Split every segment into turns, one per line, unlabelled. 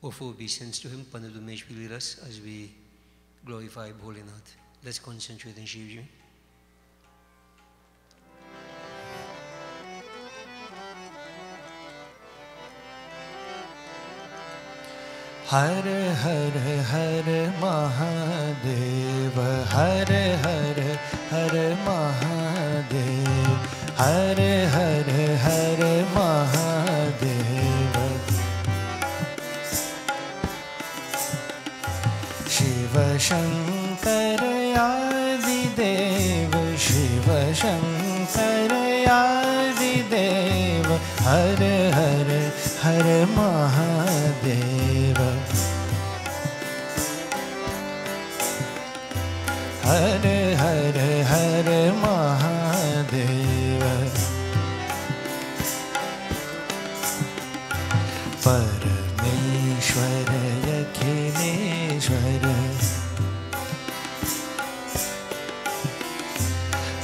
offer obeisance to him. Pandit Umesh will lead us as we glorify Bholinath. Let's concentrate on Shivji.
हर हर हर महादेव हर हर हर महादेव हर हर हर महादेव शिव शंकर आदिदेव शिव शंकर आदिदेव हर हर हर महादेव हर हर हर महादेव परमेश्वर अखिलेश्वर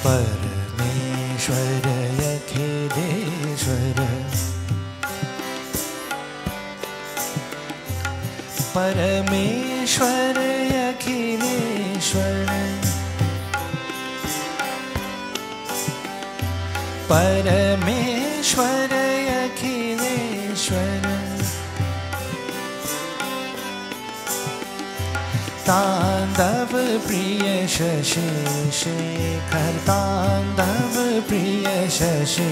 परमेश्वर अखिलेश्वर परमेश्वर अखिलेश्वर परमेश्वर अखिलेश्वर तांडव प्रिय शशि शेखर तांडव प्रिय शशि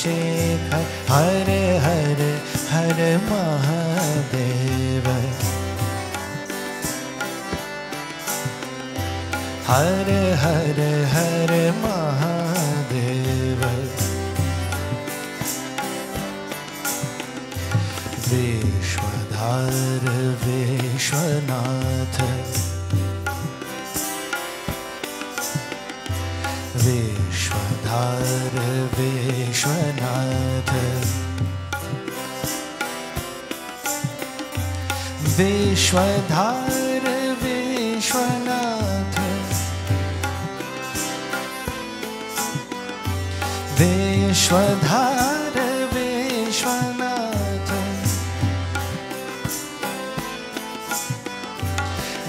शेखर हर हर हर महादेव हर हर हर महादेव विश्वधार विश्वनाथ विश्वधार विश्वनाथ विश्वधार विश्वनाथ विश्वधार विश्वनाथ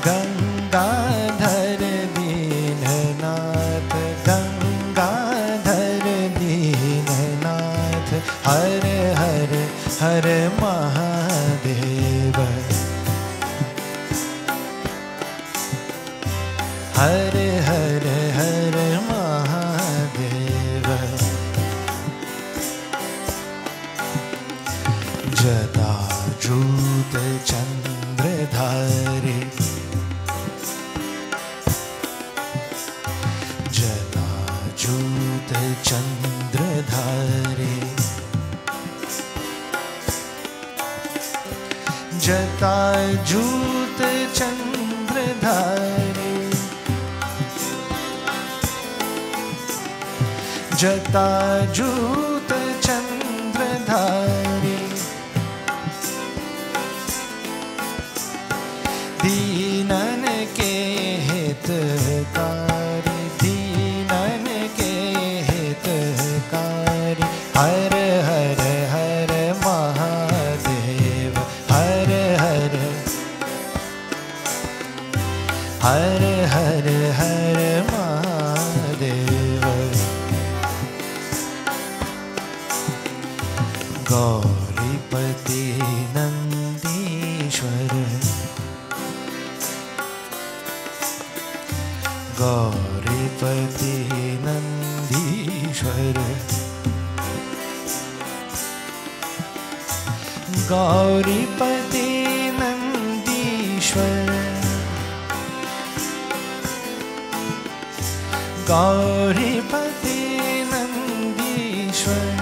गंगाधर दीननाथ गंगाधर दीननाथ हर हर हर महादेव हर हर हर महादेव जटाजूत चंद्रधारी जटाजूत चंद्रधारी जटाजूत चंद्रधारी जटाजूत चंद्रधारी दीनन के हितकारी दीनन के हितकारी हर हर हर महादेव हर हर हर हर हर महादेव गौरीपति नंदीश्वर गौरीपति नंदीश्वर गौरीपति नंदीश्वर गौरीपति नंदीश्वर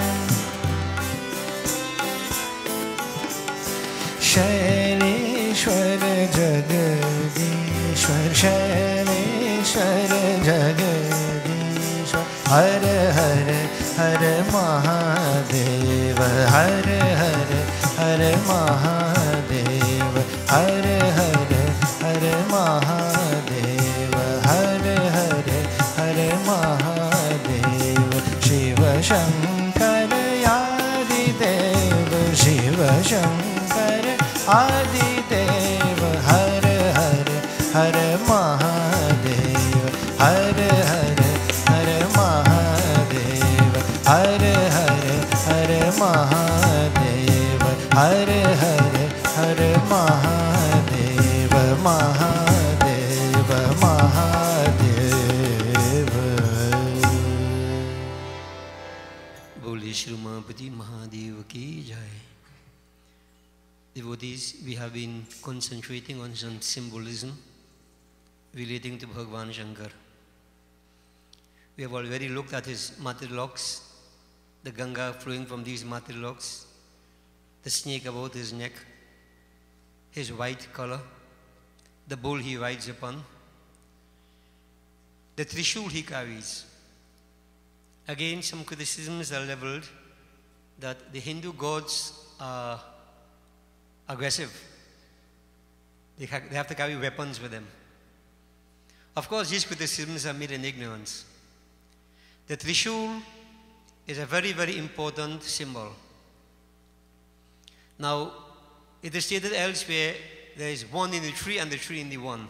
शैलेश्वर जगदीश्वर शैलेश्वर जगदीश्वर हर हर हर महादेव हर हर हर महादेव हर हर हर महादेव हर हर हर महादेव शिव शंकर आदिदेव शिव शंकर आदिदेव हर हर हर महादेव हर हर हर महादेव महादेव महादेव।
बोलिए श्री उमापति महादेव की जय। Devotees, we have been concentrating on some symbolism relating to Bhagavan Shankar. We have already looked at his matilocks, the Ganga flowing from these matilocks, the snake about his neck, his white color, the bull he rides upon, the Trishul he carries. Again, some criticisms are leveled that the Hindu gods are aggressive. They have to carry weapons with them. Of course, these criticisms are made in ignorance. The Trishul is a very, very important symbol. Now, it is stated elsewhere, there is one in the tree and the tree in the one.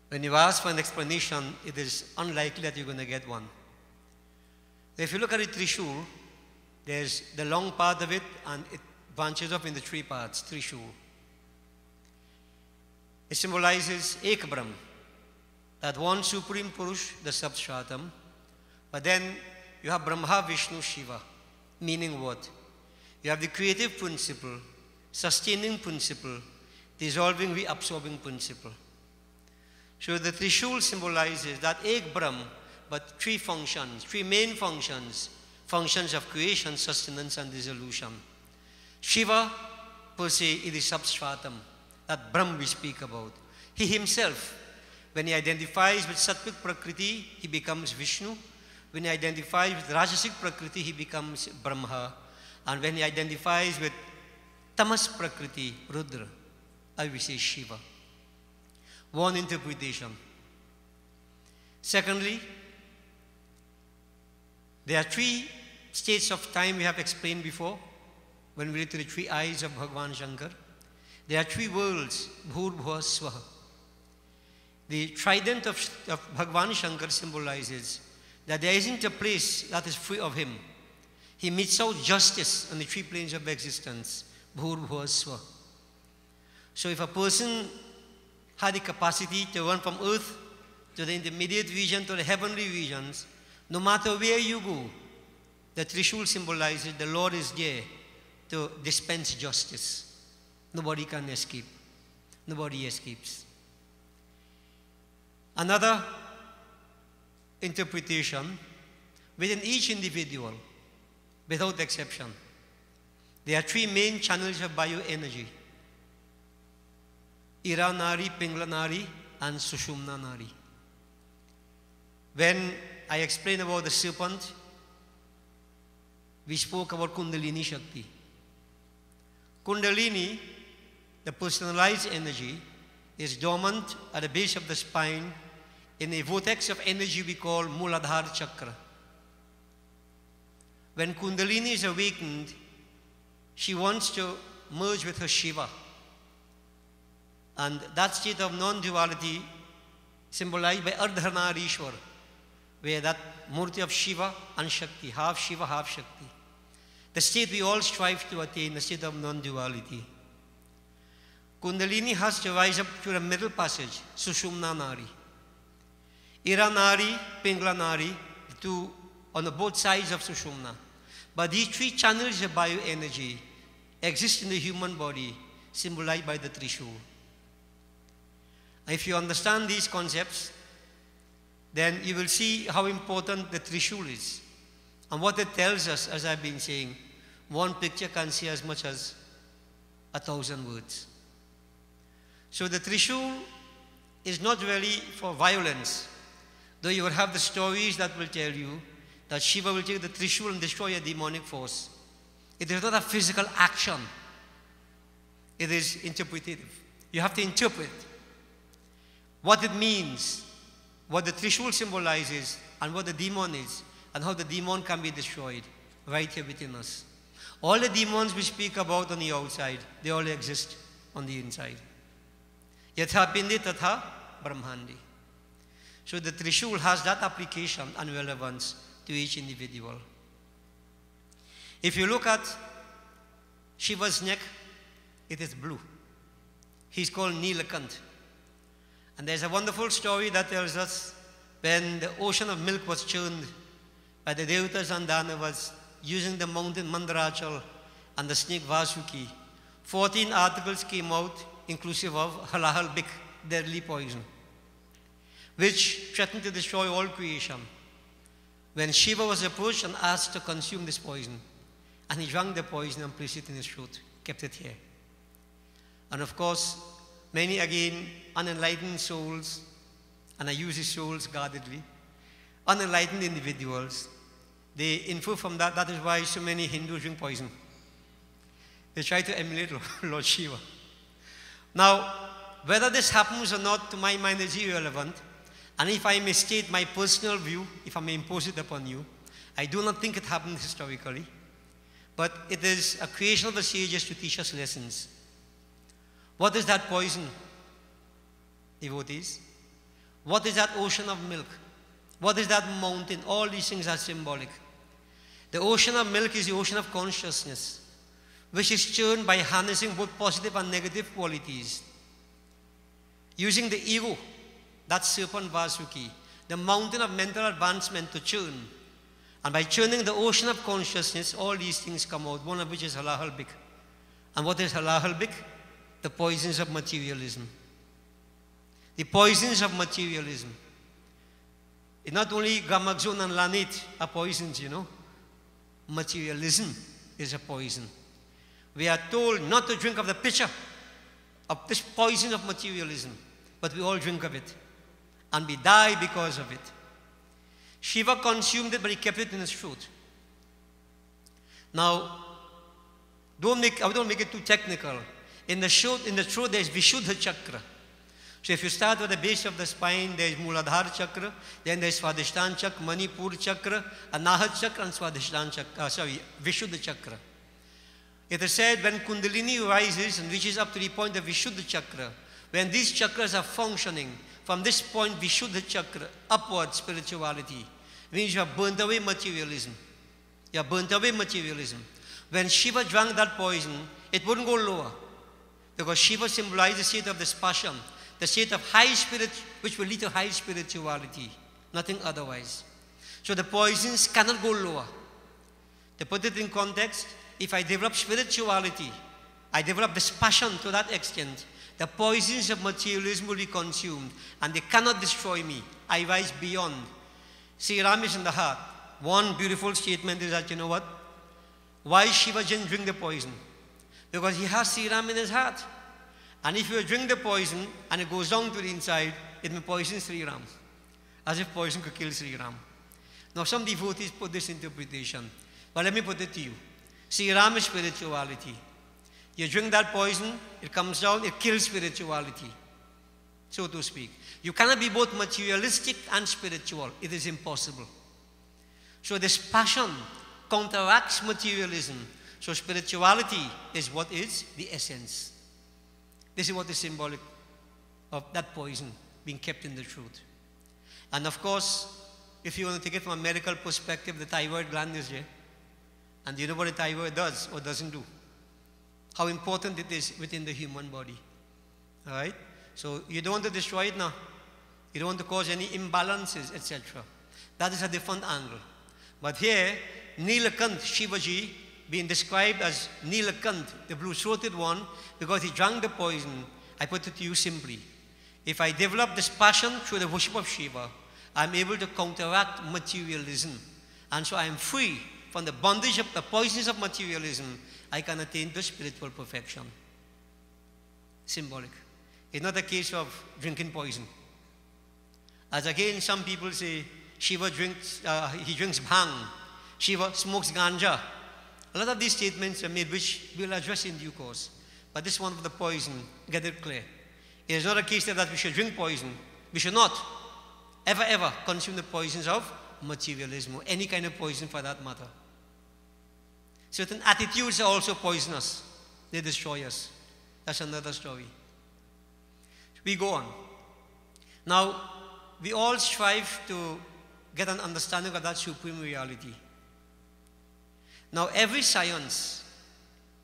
When you ask for an explanation, it is unlikely that you're going to get one. If you look at the Trishul, there's the long part of it and it branches off into three parts, Trishul. It symbolizes Ek Brahm, that one Supreme Purush, the substratum. But then you have Brahma, Vishnu, Shiva. Meaning what? You have the creative principle, sustaining principle, dissolving, reabsorbing principle. So the Trishul symbolizes that Ek Brahm, but three functions, three main functions, functions of creation, sustenance, and dissolution. Shiva, per se, is the substratum, that Brahm we speak about. He himself, when he identifies with Sattvic Prakriti, he becomes Vishnu. When he identifies with Rajasic Prakriti, he becomes Brahma. And when he identifies with Tamas Prakriti, Rudra, I will say Shiva. One interpretation. Secondly, there are three states of time we have explained before when we read to the three eyes of Bhagavan Shankar. There are three worlds, Bhur, Bhuva, Swaha. The trident of Bhagavan Shankar symbolizes that there isn't a place that is free of him. He meets out justice on the three planes of existence, Bhur, Bhuva, Swaha. So if a person had the capacity to run from earth to the intermediate region to the heavenly regions, no matter where you go, the Trishul symbolizes the Lord is there to dispense justice. Nobody can escape. Nobody escapes. Another interpretation, within each individual, without exception, there are three main channels of bioenergy: Ira Nari, Pingla Nari, and Sushumna Nari. When I explained about the serpent, we spoke about Kundalini Shakti. Kundalini, the personalized energy, is dormant at the base of the spine in a vortex of energy we call Muladhara Chakra. When Kundalini is awakened, she wants to merge with her Shiva. And that state of non-duality symbolized by Ardhanarishwar, where that Murti of Shiva and Shakti, half Shiva, half Shakti. The state we all strive to attain, the state of non-duality. Kundalini has to rise up to the middle passage, Sushumna Nari. Ira Nari, Pingla Nari, two on the both sides of Sushumna. But these three channels of bioenergy exist in the human body, symbolized by the Trishul. If you understand these concepts, then you will see how important the Trishul is. And what it tells us, as I've been saying, one picture can say as much as 1,000 words. So the Trishul is not really for violence, though you will have the stories that will tell you that Shiva will take the Trishul and destroy a demonic force. It is not a physical action. It is interpretative. You have to interpret what it means, what the Trishul symbolizes, and what the demon is, and how the demon can be destroyed right here within us. All the demons we speak about on the outside, they all exist on the inside. Yatha pindi tatha brahmandi. So the Trishul has that application and relevance to each individual. If you look at Shiva's neck, it is blue. He's called Nilakant. And there's a wonderful story that tells us when the ocean of milk was churned by the Devatas and Danavas using the mountain Mandarachal and the snake Vasuki, 14 articles came out, inclusive of Halahal Bik, deadly poison, which threatened to destroy all creation. When Shiva was approached and asked to consume this poison, and he drank the poison and placed it in his throat, kept it here. And of course, many again unenlightened souls, and I use these souls guardedly, unenlightened individuals, they infer from that, that is why so many Hindus drink poison. They try to emulate Lord Shiva. Now, whether this happens or not, to my mind, is irrelevant. And if I may state my personal view, if I may impose it upon you, I do not think it happened historically, but it is a creation of the sages to teach us lessons. What is that poison, devotees? What is that ocean of milk? What is that mountain? All these things are symbolic. The ocean of milk is the ocean of consciousness, which is churned by harnessing both positive and negative qualities. Using the ego, that serpent Vasuki, the mountain of mental advancement to churn. And by churning the ocean of consciousness, all these things come out, one of which is Halahal Bik. And what is Halahal Bik? The poisons of materialism. The poisons of materialism. It's not only Gamaxone and Lanit are poisons, you know. Materialism is a poison. We are told not to drink of the pitcher of this poison of materialism, but we all drink of it. And we die because of it. Shiva consumed it, but he kept it in his throat. Now, I don't make it too technical. In the throat, there is Vishuddha Chakra. So if you start with the base of the spine, there is Mooladhara Chakra, then there is Swadhisthana Chakra, Manipur Chakra, Anahat Chakra, and Swadhisthana Chakra, Vishuddha Chakra. It is said when Kundalini rises and reaches up to the point of Vishuddha Chakra, when these chakras are functioning, from this point, Vishuddha Chakra, upward spirituality, means you have burnt away materialism. You have burnt away materialism. When Shiva drank that poison, it wouldn't go lower, because Shiva symbolizes the state of dispassion, the state of high spirit, which will lead to high spirituality, nothing otherwise. So the poisons cannot go lower. To put it in context, if I develop spirituality, I develop this passion to that extent, the poisons of materialism will be consumed, and they cannot destroy me. I rise beyond. Sri Ram is in the heart. One beautiful statement is that, you know what? Why Shiva didn't drink the poison? Because he has Sri Ram in his heart. And if you drink the poison and it goes down to the inside, it may poison Sri Ram. As if poison could kill Sri Ram. Now some devotees put this interpretation. But let me put it to you. Sri Ram is spirituality. You drink that poison, it comes down, it kills spirituality, so to speak. You cannot be both materialistic and spiritual. It is impossible. So this passion counteracts materialism. So spirituality is what is the essence. This is what is symbolic of that poison being kept in the throat. And of course, if you want to take it from a medical perspective, the thyroid gland is there. And you know what the thyroid does or doesn't do. How important it is within the human body. All right? So you don't want to destroy it now. You don't want to cause any imbalances, etc. That is a different angle. But here, Nilakant, Shivaji, being described as Nilakant, the blue-throated one, because he drank the poison. I put it to you simply. If I develop this passion through the worship of Shiva, I'm able to counteract materialism. And so I am free from the bondage of the poisons of materialism. I can attain to spiritual perfection. Symbolic. It's not a case of drinking poison. As again, some people say, Shiva drinks, he drinks bhang. Shiva smokes ganja. A lot of these statements are made, which we'll address in due course. But this one of the poison, get it clear. It is not a case that we should drink poison. We should not ever consume the poisons of materialism, or any kind of poison for that matter. Certain attitudes are also poisonous. They destroy us. That's another story. We go on. Now, we all strive to get an understanding of that supreme reality. Now, every science,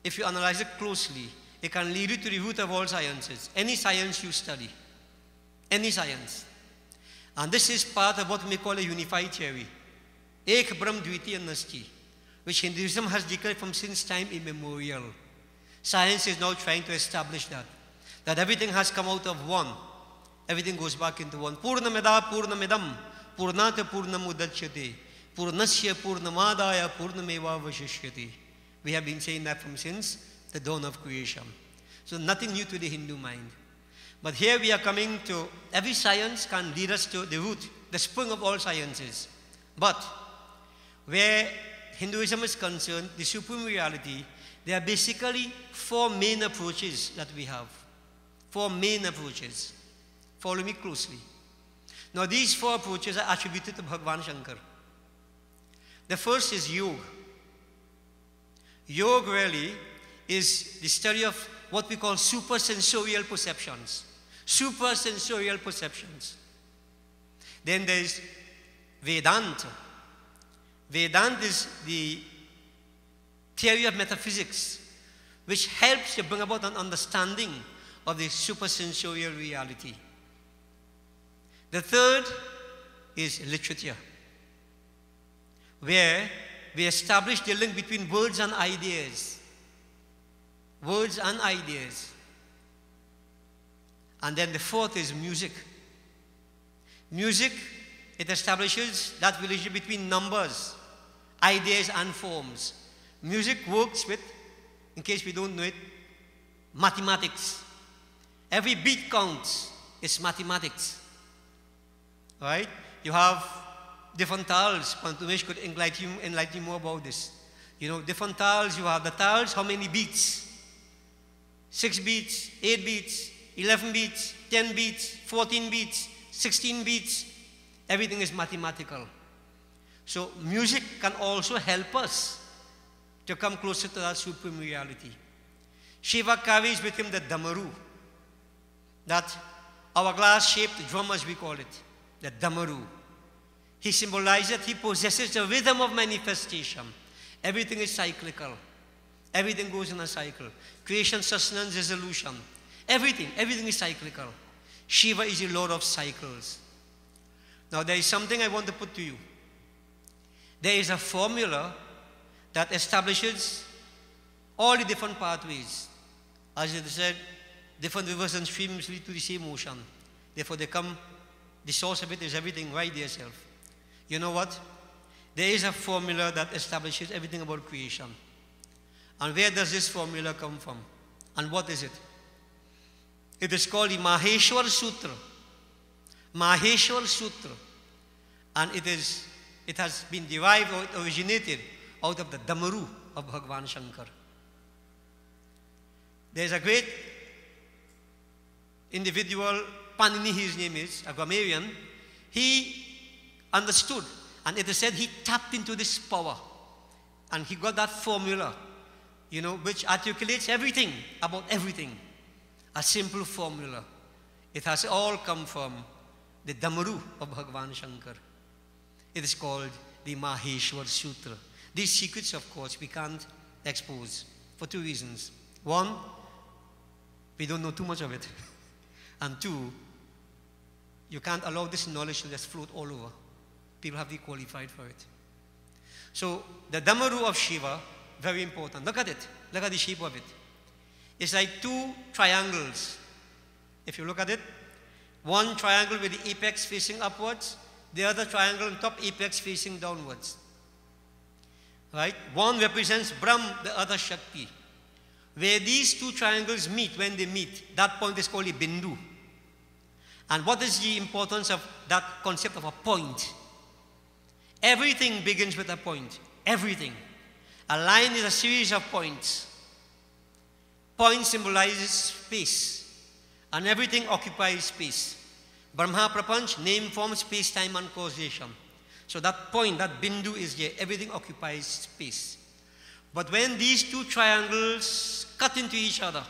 if you analyze it closely, it can lead you to the root of all sciences. Any science you study, any science. And this is part of what we call a unified theory. Ek Brahm Dvitiya Nasti, which Hinduism has declared from since time immemorial. Science is now trying to establish that everything has come out of one. Everything goes back into one. Purnameda Purnamidam, Purnata Purnamudachyate, Purnasya Purnamadaya Purnameva Vashishyate. We have been saying that from since the dawn of creation. So nothing new to the Hindu mind. But here we are coming to, every science can lead us to the root, the spring of all sciences. But where Hinduism is concerned, the supreme reality, there are basically four main approaches that we have. Four main approaches. Follow me closely. Now these four approaches are attributed to Bhagavan Shankar. The first is yoga. Yoga really is the study of what we call supersensorial perceptions. Supersensorial perceptions. Then there is Vedanta. Vedanta is the theory of metaphysics, which helps to bring about an understanding of the supersensorial reality. The third is literature, where we establish the link between words and ideas. Words and ideas. And then the fourth is music. Music, it establishes that relationship between numbers, ideas and forms. Music works with, in case we don't know it, mathematics. Every beat counts. It's mathematics. Right? You have different tals. Pantumesh could enlighten you more about this. You know, different tals. You have the tals, how many beats? 6 beats, 8 beats, 11 beats, 10 beats, 14 beats, 16 beats. Everything is mathematical. So music can also help us to come closer to that supreme reality. Shiva carries with him the Damaru, that hourglass-shaped drum, as we call it, the Damaru. He symbolizes that he possesses the rhythm of manifestation. Everything is cyclical. Everything goes in a cycle. Creation, sustenance, dissolution. Everything is cyclical. Shiva is the Lord of cycles. Now there is something I want to put to you. There is a formula that establishes all the different pathways. As it said, different rivers and streams lead to the same ocean. Therefore they come, the source of it is everything right there itself. You know what? There is a formula that establishes everything about creation. And where does this formula come from? And what is it? It is called the Maheshwar Sutra. Maheshwar Sutra. And it has been derived or it originated out of the Damaru of Bhagavan Shankar. There is a great individual, Panini his name is, a grammarian. He understood, and it is said he tapped into this power. And he got that formula, you know, which articulates everything about everything. A simple formula. It has all come from the Damaru of Bhagavan Shankar. It is called the Maheshwar Sutra. These secrets, of course, we can't expose for two reasons. One, we don't know too much of it. And two, you can't allow this knowledge to just float all over. People have to be qualified for it. So, the Damaru of Shiva, very important. Look at it. Look at the shape of it. It's like two triangles. If you look at it, one triangle with the apex facing upwards, the other triangle on top, apex facing downwards. Right? One represents Brahm, the other Shakti. Where these two triangles meet, when they meet, that point is called a Bindu. And what is the importance of that concept of a point? Everything begins with a point. Everything. A line is a series of points. Point symbolizes space. And everything occupies space. Brahma Prapanch, name, form, space, time, and causation. So that point, that Bindu is there. Everything occupies space. But when these two triangles cut into each other,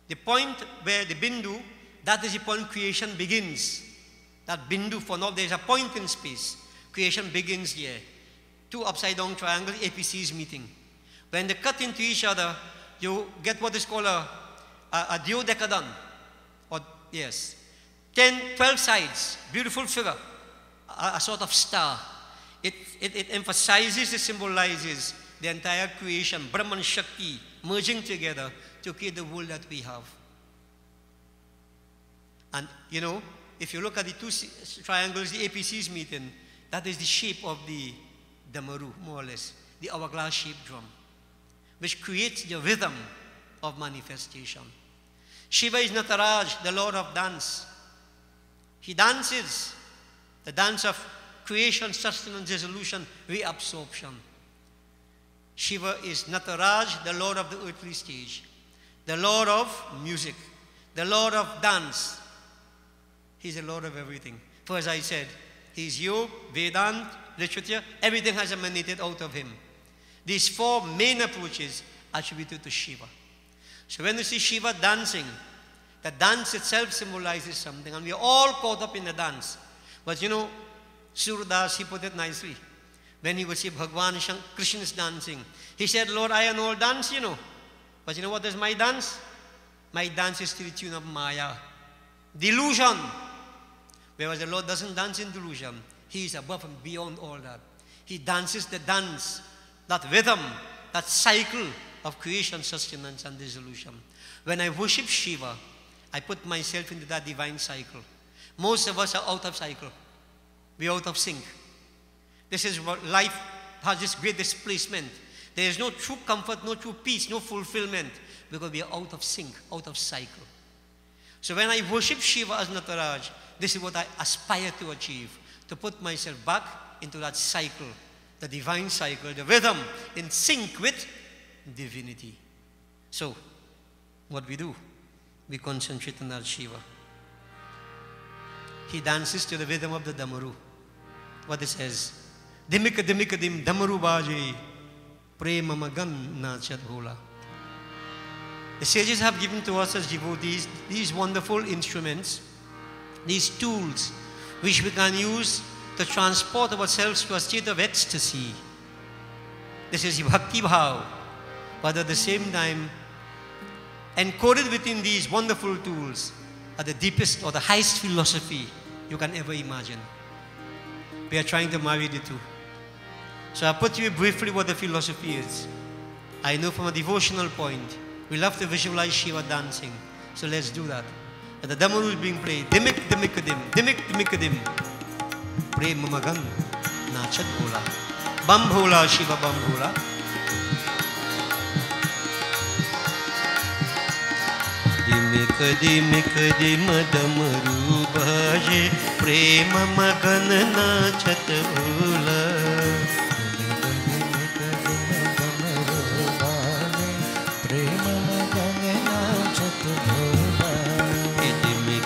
the point where the Bindu, that is the point creation begins. That Bindu, for now there is a point in space. Creation begins there. two upside down triangles, APCs meeting. When they cut into each other, you get what is called a duodecadon. Or, yes. 10, 12 sides, beautiful figure, a sort of star. It emphasizes, it symbolizes the entire creation, Brahman Shakti, merging together to create the world that we have. And, you know, if you look at the two triangles, the APCs meeting, that is the shape of the Damaru, more or less, the hourglass-shaped drum, which creates the rhythm of manifestation. Shiva is Nataraj, the Lord of dance. He dances the dance of creation, sustenance, dissolution, reabsorption. Shiva is Nataraj, the Lord of the earthly stage, the Lord of music, the Lord of dance. He's the Lord of everything. For as I said, he's yoga, Vedanta, literature, everything has emanated out of him. These four main approaches are attributed to Shiva. So when you see Shiva dancing, the dance itself symbolizes something, and we are all caught up in the dance. But you know, Surdas, he put it nicely. When he would see Bhagwan Krishna is dancing, he said, Lord, I and all dance, you know. But you know what is my dance? My dance is to the tune of Maya. Delusion. Whereas the Lord doesn't dance in delusion. He is above and beyond all that. He dances the dance, that rhythm, that cycle of creation, sustenance, and dissolution. When I worship Shiva, I put myself into that divine cycle. Most of us are out of cycle. We are out of sync. This is what life has, this great displacement. There is no true comfort, no true peace, no fulfillment, because we are out of sync, out of cycle. So when I worship Shiva as Nataraj, this is what I aspire to achieve, to put myself back into that cycle, the divine cycle, the rhythm, in sync with divinity. So, what we do, we concentrate on that Shiva. He dances to the rhythm of the Damaru. What it says, Dimika dimika dim Damaru baje, prema magan nachat bhola. The sages have given to us as devotees these wonderful instruments, these tools, which we can use to transport ourselves to a state of ecstasy. This is Bhakti Bhav, but at the same time, encoded within these wonderful tools are the deepest or the highest philosophy you can ever imagine. We are trying to marry the two. So I'll put to you briefly what the philosophy is. I know from a devotional point, we love to visualize Shiva dancing. So let's do that. And the Damaru is being played. Dimik dimikadim, dimik dimikadim. Prema magan, nachat bhola. Bam bhola, Shiva bam bhola. Dimikadim Damaru baje, prema magan nachat bhola.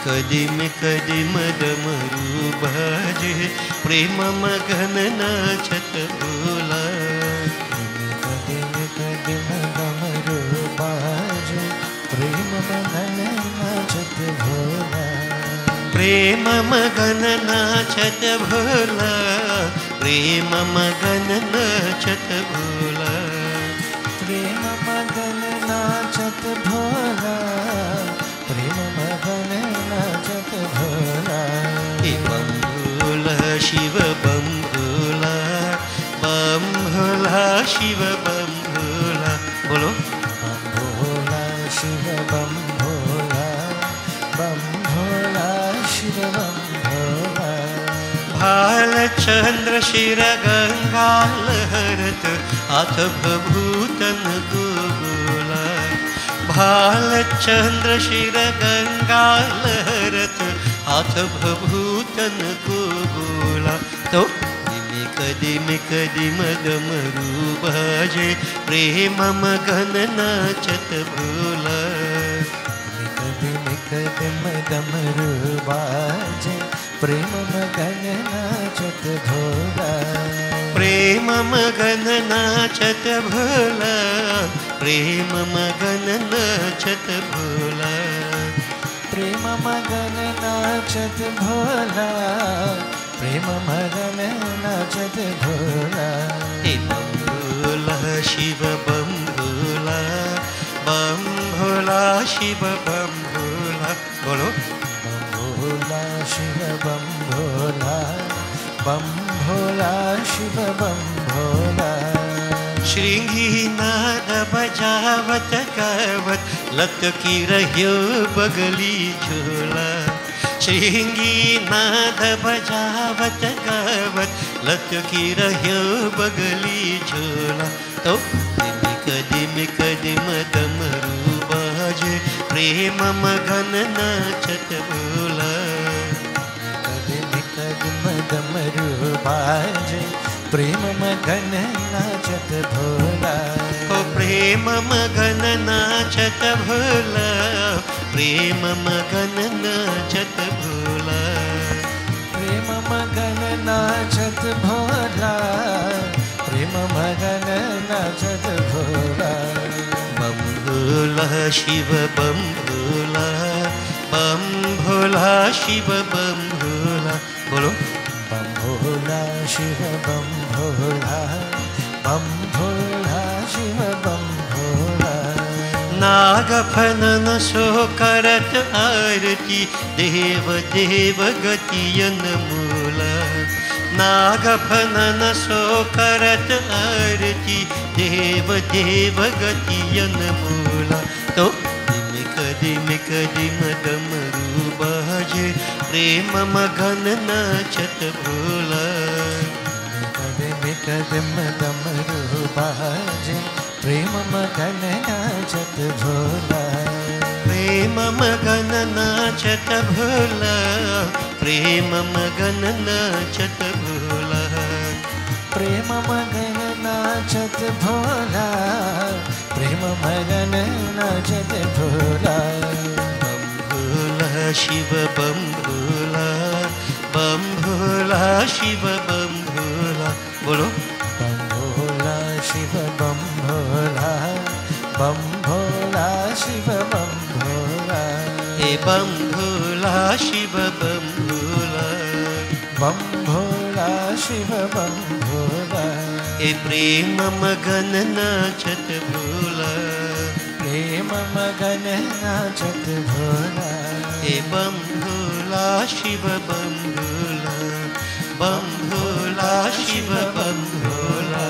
Kadim kadim damaru baje, prema magan nachat bhola. Kadim kadim damaru baje, prema magan nachat bhola. Prema magan nachat bhola, prema magan nachat bhola. Prema magan nachat bhola. Prema magan nachat bhola. Bam bhola Shiva bam bhola, bam bhola Shiva bam bhola. Bolo. Bam bhola Shiva bam bhola, bam bhola Shiva bam bhola. Bhal Chandra Shira Ganga Laharat, Ath Bhutan Gogula. Bhal Chandra Shira Ganga Laharat, Ath Bhutan Gogula. So, dimika dim damaru baje, prema magan nachat bhola. Dimika dim damaru baje, prema magan nachat bhola. Prema magan nachat bhola, prema magan nachat bhola. Prema magan nachat bhola, prema magan nachat bhola. Shiv बम भोला। बोलो
भोला शिव बम भोला, बम भोला शिव बम भोला।
श्रृंगी नाद बजावत गावत लटकी रह्यो बगली झोला। श्रृंगी नाद बजावत गावत लटकी रह्यो बगली झोला। तो दिमिक दिम डमरू बाजे प्रेम मगन नाचत भोला।
दिमिक दिम डमरू बाजे प्रेम मगन नाचत भोला।
ओ प्रेम मगन नाचत भोला, प्रेम मगन नाचत भोला।
प्रेम मगन नाचत भोला, प्रेम मगन नाचत भोला।
बम भोला शिव बम भोला, बम भोला शिव बम भोला। बोलो
बम भोला शिव बम भोला, बम भोला शिव बम भोला।
नागफनन सो करत आरती देव देव गतियन मूला। नागफनन सो करत आरती देव देव गतियन मूला। तो दिमिक दिम डमरू बाजे प्रेम मगन नाचत भोला।
दिमिक दिम डमरू बाजे प्रेम मगन नाचत भोला।
प्रेम मगन नाचत भोला, प्रेम मगन नाचत भोला।
प्रेम मगन नाचत भोला, प्रेम मगन नाचत भोला।
बम भोला शिव बम भोला, बम भोला शिव बम भोला। बोलो
बम भोला शिव बम भोला, बम भोला शिव बम भोला।
हे बम भोला शिव बम भोला,
बम भोला शिव बम भोला।
हे प्रेम मगन नाचत भोला,
प्रेम मगन नाचत भोला।
हे बम भोला शिव बम भोला, बम भोला शिव बम भोला,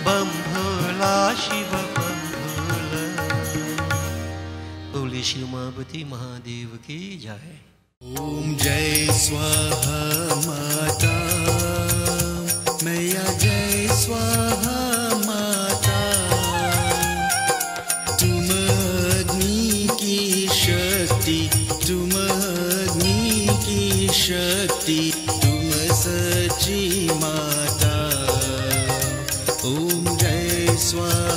बम भोला शिव बम भोला। बोले श्री उमापति महादेव की जय।
ओम जय स्वाहा माता मैया, जय स्वाहा माता। तुम अग्नि की शक्ति, तुम अग्नि की शक्ति, तुम सच्ची माता। ओम जय स्वाहा